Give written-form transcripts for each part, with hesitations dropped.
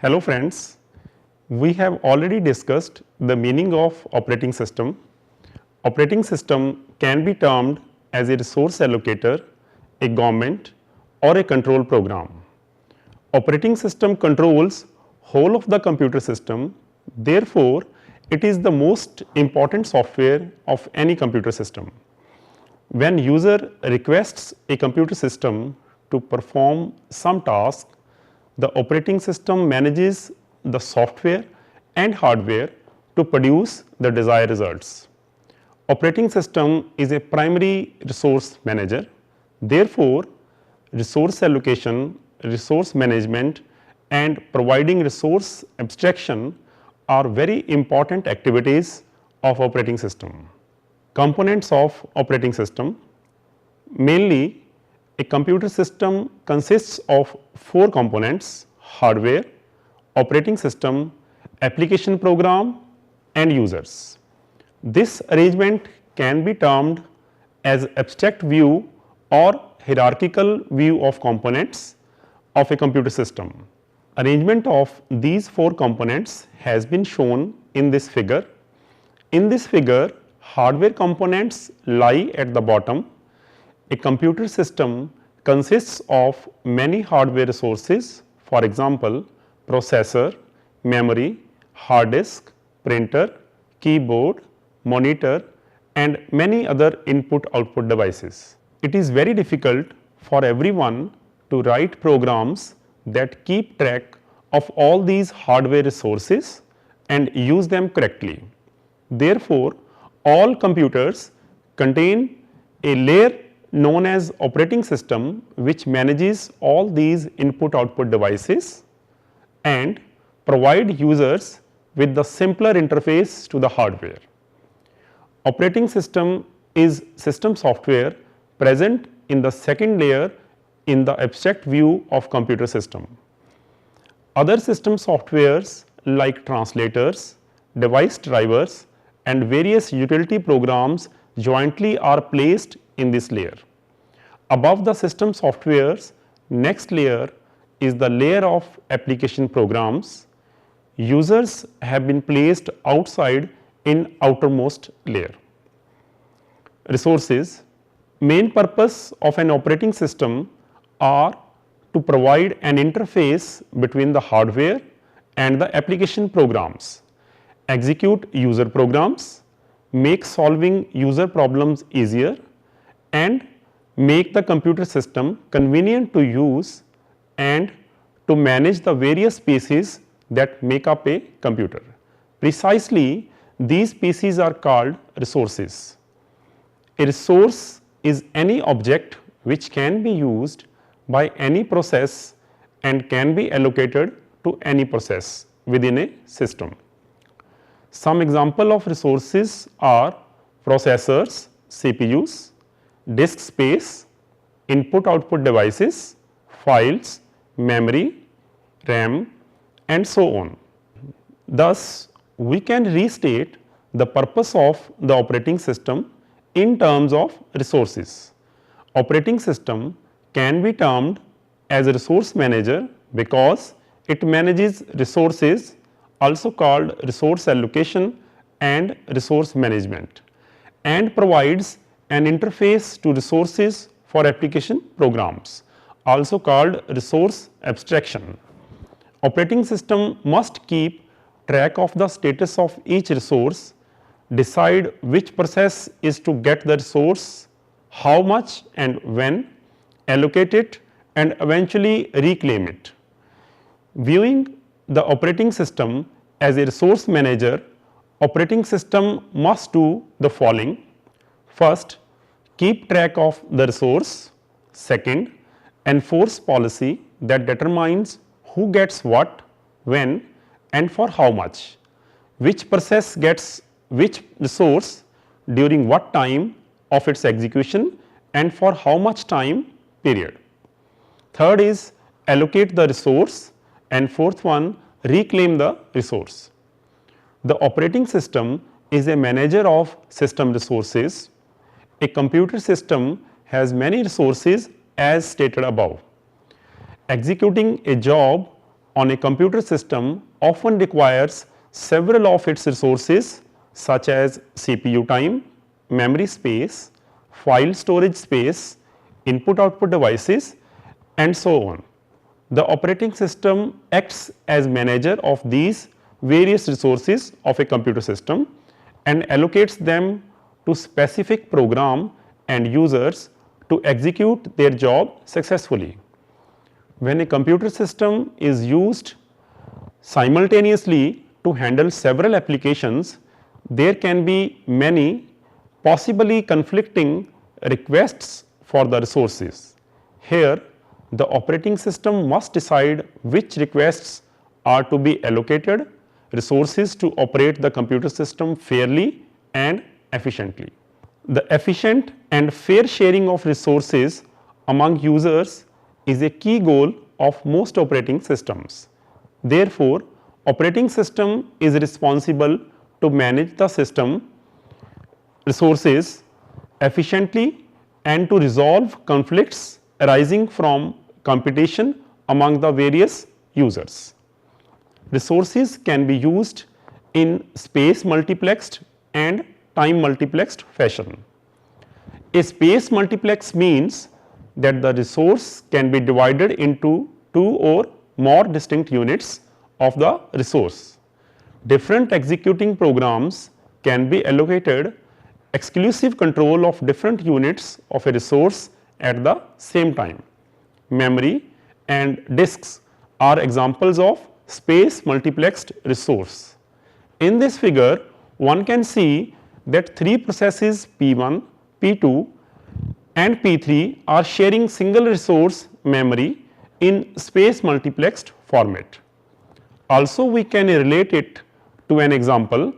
Hello friends, we have already discussed the meaning of operating system. Operating system can be termed as a resource allocator, a government or a control program. Operating system controls whole of the computer system, therefore it is the most important software of any computer system. When user requests a computer system to perform some task, the operating system manages the software and hardware to produce the desired results. Operating system is a primary resource manager. Therefore, resource allocation, resource management and providing resource abstraction are very important activities of operating system. Components of operating system. Mainly, a computer system consists of 4 components: hardware, operating system, application program and users. This arrangement can be termed as abstract view or hierarchical view of components of a computer system. Arrangement of these 4 components has been shown in this figure. In this figure, hardware components lie at the bottom. A computer system consists of many hardware resources, for example, processor, memory, hard disk, printer, keyboard, monitor and many other input-output devices. It is very difficult for everyone to write programs that keep track of all these hardware resources and use them correctly. Therefore, all computers contain a layer known as operating system which manages all these input-output devices and provide users with the simpler interface to the hardware. Operating system is system software present in the second layer in the abstract view of computer system. Other system softwares like translators, device drivers and various utility programs jointly are placed in this layer. Above the system softwares, next layer is the layer of application programs. Users have been placed outside in outermost layer. Resources. Main purpose of an operating system are to provide an interface between the hardware and the application programs, execute user programs, make solving user problems easier and make the computer system convenient to use and to manage the various pieces that make up a computer. Precisely, these pieces are called resources. A resource is any object which can be used by any process and can be allocated to any process within a system. Some example of resources are processors, CPUs, disk space, input-output devices, files, memory, RAM and so on. Thus, we can restate the purpose of the operating system in terms of resources. Operating system can be termed as a resource manager because it manages resources, also called resource allocation and resource management, and provides an interface to resources for application programs, also called resource abstraction. Operating system must keep track of the status of each resource, decide which process is to get the resource, how much and when, allocate it and eventually reclaim it. Viewing the operating system as a resource manager, operating system must do the following. First, keep track of the resource. Second, enforce policy that determines who gets what, when and for how much, which process gets which resource during what time of its execution and for how much time period. Third is allocate the resource and fourth one, reclaim the resource. The operating system is a manager of system resources. A computer system has many resources as stated above. Executing a job on a computer system often requires several of its resources such as CPU time, memory space, file storage space, input output devices and so on. The operating system acts as manager of these various resources of a computer system and allocates them to specific program and users to execute their job successfully. When a computer system is used simultaneously to handle several applications, there can be many possibly conflicting requests for the resources. Here, the operating system must decide which requests are to be allocated resources to operate the computer system fairly and efficiently. The efficient and fair sharing of resources among users is a key goal of most operating systems. Therefore, operating system is responsible to manage the system resources efficiently and to resolve conflicts arising from competition among the various users. Resources can be used in space multiplexed and time multiplexed fashion. A space multiplex means that the resource can be divided into two or more distinct units of the resource. Different executing programs can be allocated exclusive control of different units of a resource at the same time. Memory and disks are examples of space multiplexed resource. In this figure, one can see that three processes P1, P2 and P3 are sharing single resource memory in space multiplexed format. Also, we can relate it to an example.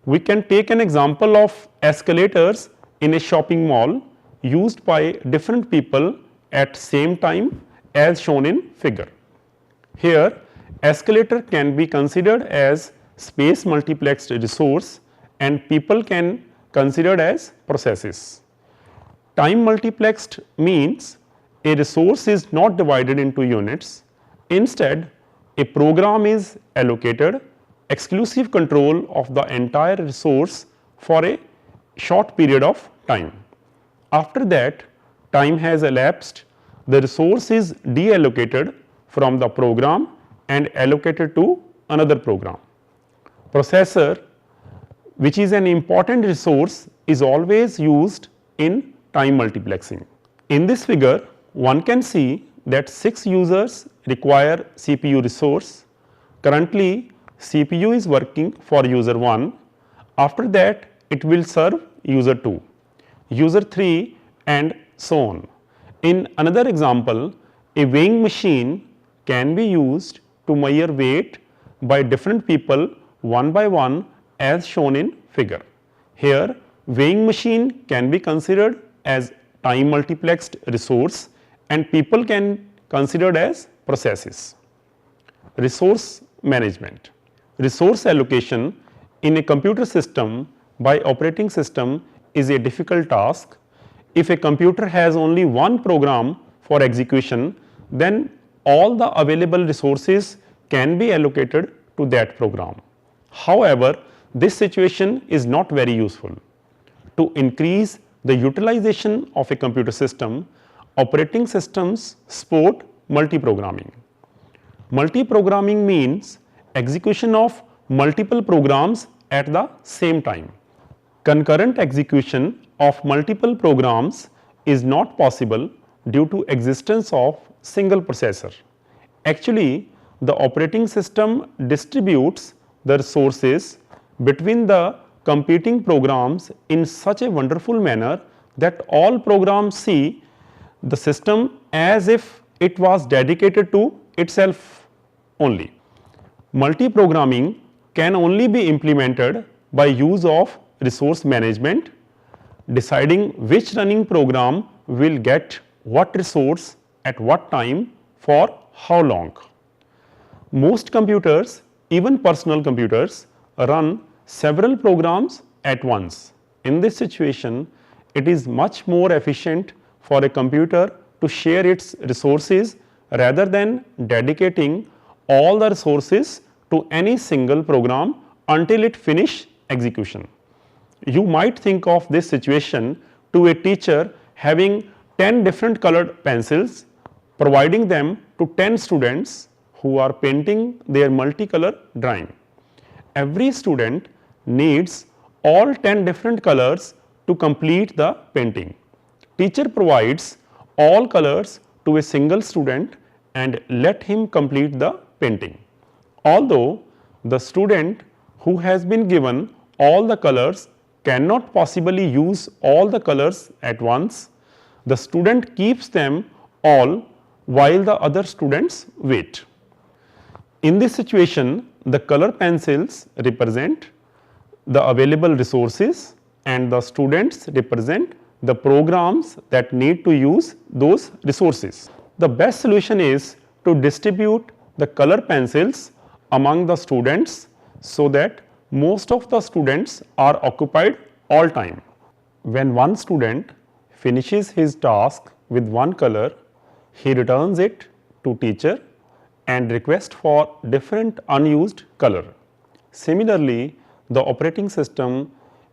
We can take an example of escalators in a shopping mall used by different people at same time as shown in figure. Here, escalator can be considered as space multiplexed resource and people can considered as processes. Time multiplexed means a resource is not divided into units. Instead, a program is allocated exclusive control of the entire resource for a short period of time. After that, time has elapsed, the resource is deallocated from the program and allocated to another program. Processor, which is an important resource, is always used in time multiplexing. In this figure, one can see that 6 users require CPU resource. Currently, CPU is working for user 1. After that, it will serve user 2, user 3 and so on. In another example, a weighing machine can be used to measure weight by different people one by one as shown in figure. Here, weighing machine can be considered as time multiplexed resource and people can considered as processes. Resource management. Resource allocation in a computer system by operating system is a difficult task. If a computer has only one program for execution, then all the available resources can be allocated to that program. However, this situation is not very useful. To increase the utilization of a computer system, operating systems support multiprogramming. Multiprogramming means execution of multiple programs at the same time. Concurrent execution of multiple programs is not possible due to existence of single processor. Actually, the operating system distributes the resources between the competing programs in such a wonderful manner that all programs see the system as if it was dedicated to itself only. Multiprogramming can only be implemented by use of resource management, deciding which running program will get what resource at what time for how long. Most computers, even personal computers, run several programs at once. In this situation, it is much more efficient for a computer to share its resources rather than dedicating all the resources to any single program until it finish execution. You might think of this situation to a teacher having 10 different colored pencils, providing them to 10 students who are painting their multicolor drawing. Every student needs all 10 different colors to complete the painting. Teacher provides all colors to a single student and let him complete the painting. Although the student who has been given all the colors cannot possibly use all the colors at once, the student keeps them all while the other students wait. In this situation, the color pencils represent the available resources and the students represent the programs that need to use those resources. The best solution is to distribute the color pencils among the students so that most of the students are occupied all time. When one student finishes his task with one color, he returns it to teacher and requests for different unused color. Similarly, the operating system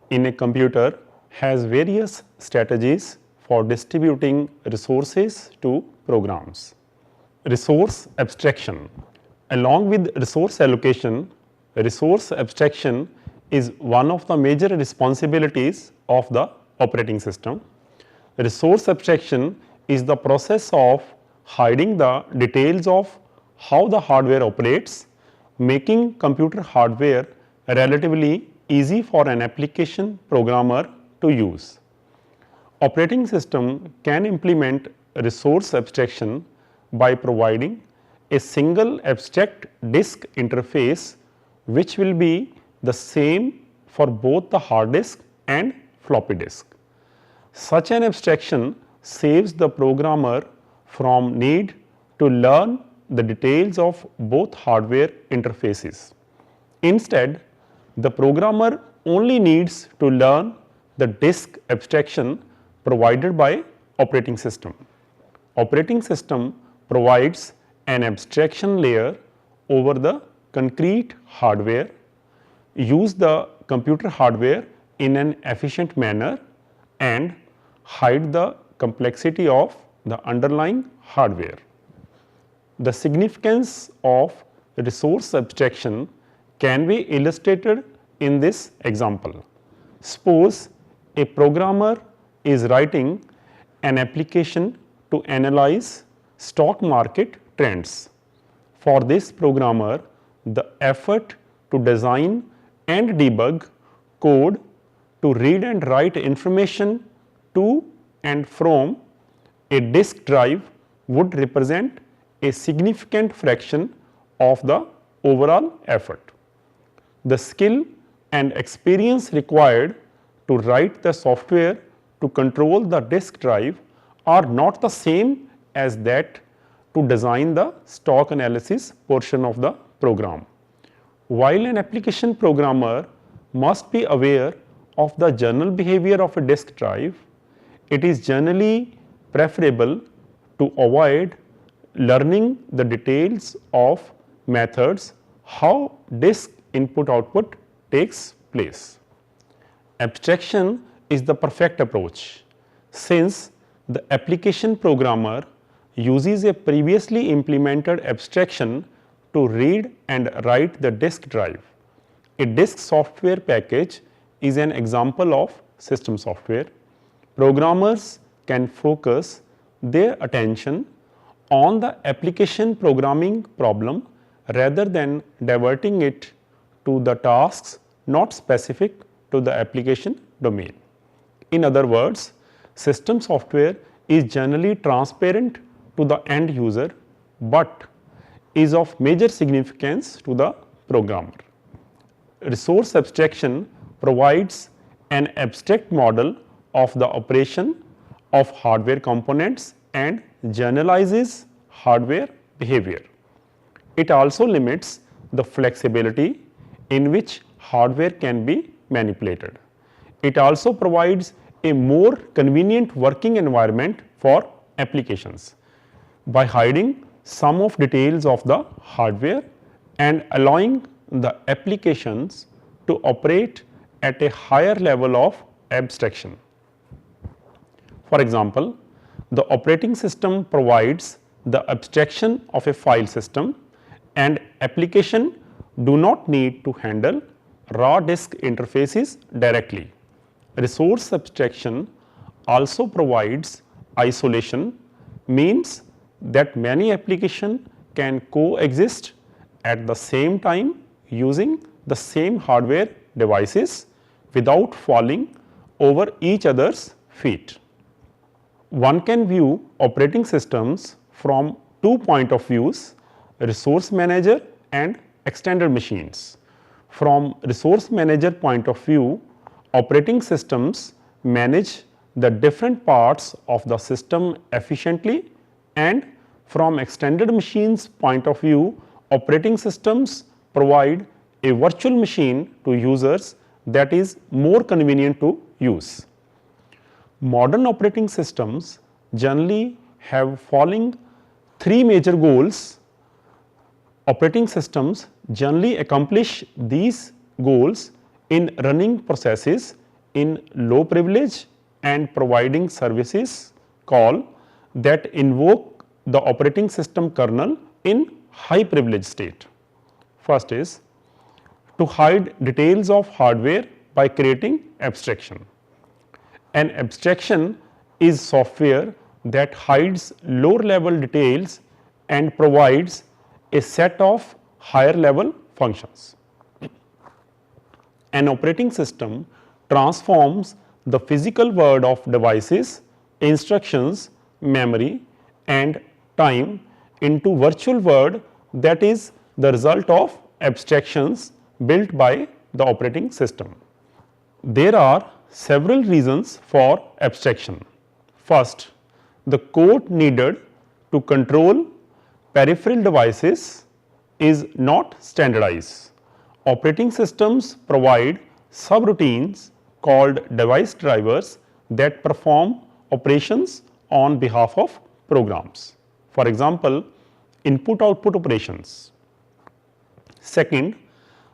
in a computer has various strategies for distributing resources to programs. Resource abstraction. Along with resource allocation, resource abstraction is one of the major responsibilities of the operating system. Resource abstraction is the process of hiding the details of how the hardware operates, making computer hardware relatively easy for an application programmer to use. Operating system can implement resource abstraction by providing a single abstract disk interface which will be the same for both the hard disk and floppy disk. Such an abstraction saves the programmer from need to learn the details of both hardware interfaces. Instead, the programmer only needs to learn the disk abstraction provided by operating system. Operating system provides an abstraction layer over the concrete hardware, use the computer hardware in an efficient manner and hide the complexity of the underlying hardware. The significance of resource abstraction can be illustrated in this example. Suppose a programmer is writing an application to analyze stock market trends. For this programmer, the effort to design and debug code to read and write information to and from a disk drive would represent a significant fraction of the overall effort. The skill and experience required to write the software to control the disk drive are not the same as that to design the stock analysis portion of the program. While an application programmer must be aware of the general behavior of a disk drive, it is generally preferable to avoid learning the details of methods how disk input output takes place. Abstraction is the perfect approach since the application programmer uses a previously implemented abstraction to read and write the disk drive. A disk software package is an example of system software. Programmers can focus their attention on the application programming problem rather than diverting it to the tasks not specific to the application domain. In other words, system software is generally transparent to the end user, but is of major significance to the programmer. Resource abstraction provides an abstract model of the operation of hardware components and generalizes hardware behavior. It also limits the flexibility in which hardware can be manipulated. It also provides a more convenient working environment for applications. By hiding some of details of the hardware and allowing the applications to operate at a higher level of abstraction. For example, the operating system provides the abstraction of a file system, and application do not need to handle raw disk interfaces directly. Resource abstraction also provides isolation, means that many applications can coexist at the same time using the same hardware devices without falling over each other's feet. One can view operating systems from two points of views: resource manager and extended machines. From resource manager point of view, operating systems manage the different parts of the system efficiently, and from extended machines point of view, operating systems provide a virtual machine to users that is more convenient to use. Modern operating systems generally have following three major goals. Operating systems generally accomplish these goals in running processes in low privilege and providing services call that invoke the operating system kernel in high privilege state. First is to hide details of hardware by creating abstraction. An abstraction is software that hides lower level details and provides a set of higher level functions. An operating system transforms the physical world of devices, instructions, memory and time into virtual world that is the result of abstractions built by the operating system. There are several reasons for abstraction. First, the code needed to control peripheral devices is not standardized. Operating systems provide subroutines called device drivers that perform operations on behalf of programs. For example, input-output operations. Second,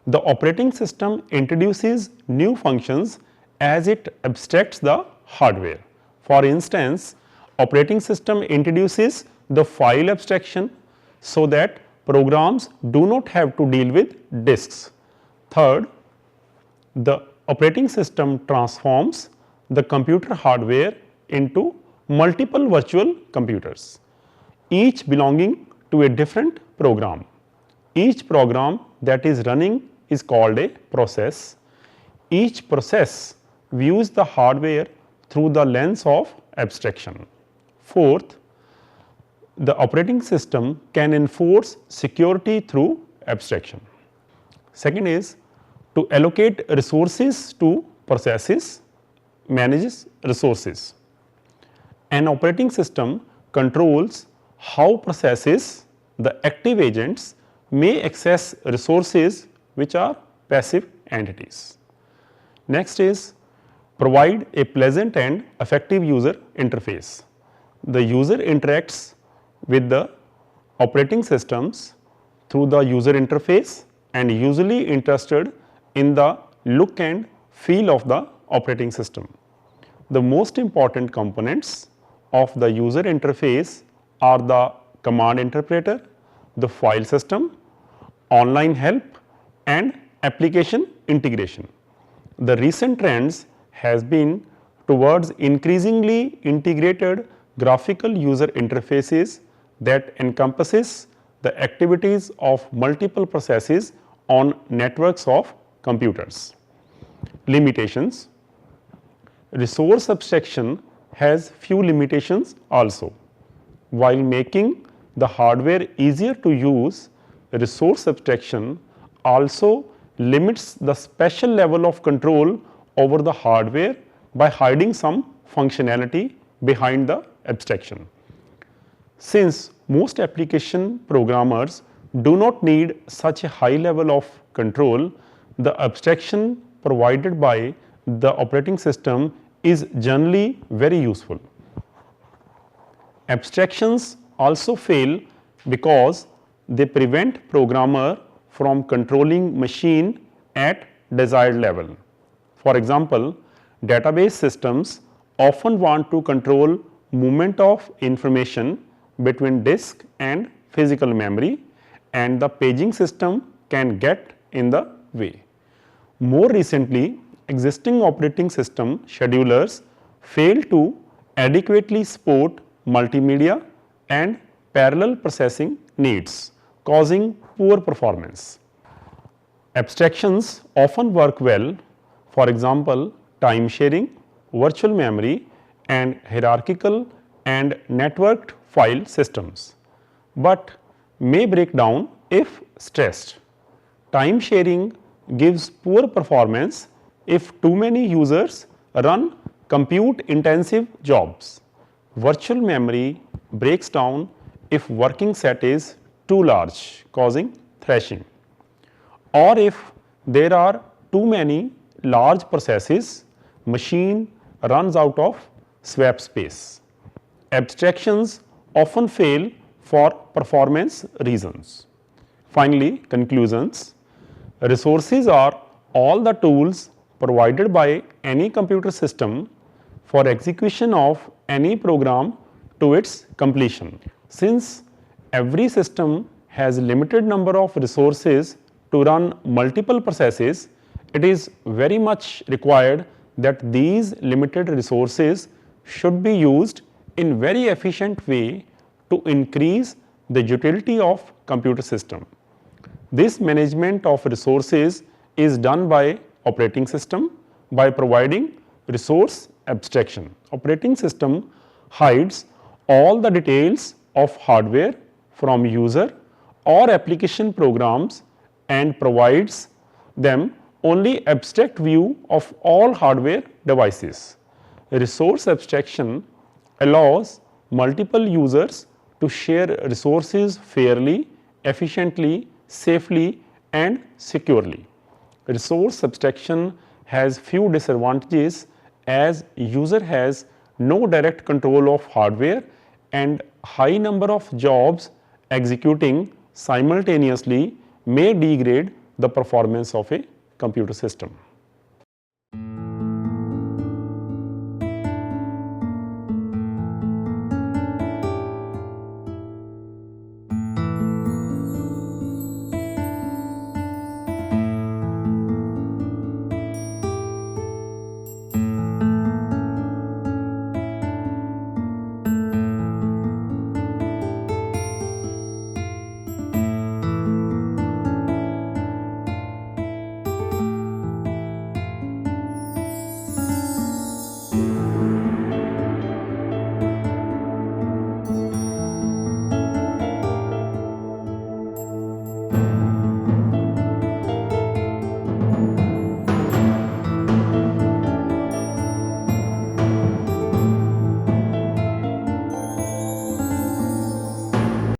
the operating system introduces new functions as it abstracts the hardware. For instance, operating system introduces the file abstraction so that programs do not have to deal with disks. Third, the operating system transforms the computer hardware into multiple virtual computers, each belonging to a different program. Each program that is running is called a process. Each process views the hardware through the lens of abstraction. Fourth, the operating system can enforce security through abstraction. Second is to allocate resources to processes, manages resources. An operating system controls how processes, the active agents, may access resources which are passive entities. Next is provide a pleasant and effective user interface. The user interacts with the operating systems through the user interface and usually interested in the look and feel of the operating system. The most important components of the user interface are the command interpreter, the file system, online help and application integration. The recent trends has been towards increasingly integrated graphical user interfaces that encompasses the activities of multiple processes on networks of computers. Limitations. Resource abstraction has few limitations also. While making the hardware easier to use, resource abstraction also limits the special level of control over the hardware by hiding some functionality behind the abstraction. Since most application programmers do not need such a high level of control, the abstraction provided by the operating system is generally very useful. Abstractions also fail because they prevent programmer from controlling machine at desired level. For example, database systems often want to control movement of information between disk and physical memory, and the paging system can get in the way. More recently, existing operating system schedulers fail to adequately support multimedia and parallel processing needs, causing poor performance. Abstractions often work well, for example, time sharing, virtual memory, and hierarchical and networked file systems, but may break down if stressed. Time sharing gives poor performance if too many users run compute intensive jobs. Virtual memory breaks down if working set is too large, causing thrashing, or if there are too many large processes, machine runs out of swap space. Abstractions often fail for performance reasons. Finally, conclusions. Resources are all the tools provided by any computer system for execution of any program to its completion. Since every system has limited number of resources to run multiple processes, it is very much required that these limited resources should be used in very efficient way to increase the utility of computer system. This management of resources is done by operating system by providing resource abstraction. Operating system hides all the details of hardware from user or application programs and provides them only abstract view of all hardware devices. Resource abstraction allows multiple users to share resources fairly, efficiently, safely and securely. Resource abstraction has few disadvantages as user has no direct control of hardware and high number of jobs executing simultaneously may degrade the performance of a computer system.